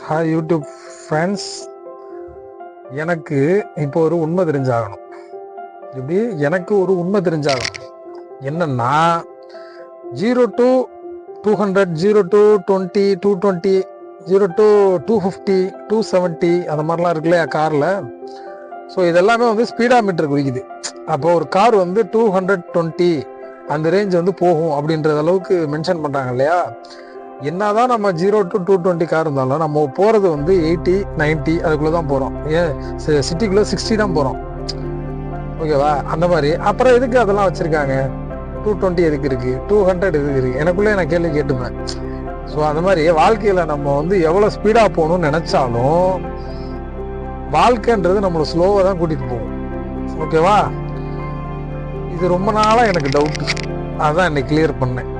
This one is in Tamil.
Hi YouTube friends. எனக்கு இப்போ ஒரு உண்மை தெரிஞ்சாகணும். எப்படி எனக்கு ஒரு உண்மை தெரிஞ்சாகணும் என்னன்னா, 0 to 200, 0 to 20, 220, 0 to 250, 270 அந்த மாதிரிலாம் இருக்கு இல்லையா காரில். ஸோ இதெல்லாமே வந்து ஸ்பீடா மீட்டர் குறிக்குது. அப்போ ஒரு கார் வந்து 220 அந்த ரேஞ்ச் வந்து போகும் அப்படின்றது அளவுக்கு மென்ஷன் பண்ணுறாங்க இல்லையா. என்னதான் நம்ம 0 to 220 கார் இருந்தாலும் நம்ம போகிறது வந்து 80, 90 அதுக்குள்ளே தான் போகிறோம். ஏன் சிட்டிக்குள்ளே 60 தான் போகிறோம். ஓகேவா? அந்த மாதிரி அப்புறம் எதுக்கு அதெல்லாம் வச்சுருக்காங்க? 220 எதுக்கு இருக்குது, 200 எதுக்கு இருக்குது, எனக்குள்ளே நான் கேள்வி கேட்டுப்பேன். ஸோ அந்த மாதிரி வாழ்க்கையில் நம்ம வந்து எவ்வளோ ஸ்பீடாக போகணும்னு நினச்சாலும் வாழ்க்கைன்றது நம்மளை ஸ்லோவாக தான் கூட்டிகிட்டு போகும். ஓகேவா? இது ரொம்ப நாளாக எனக்கு டவுட், அதான் இன்னைக்கு கிளியர் பண்ணேன்.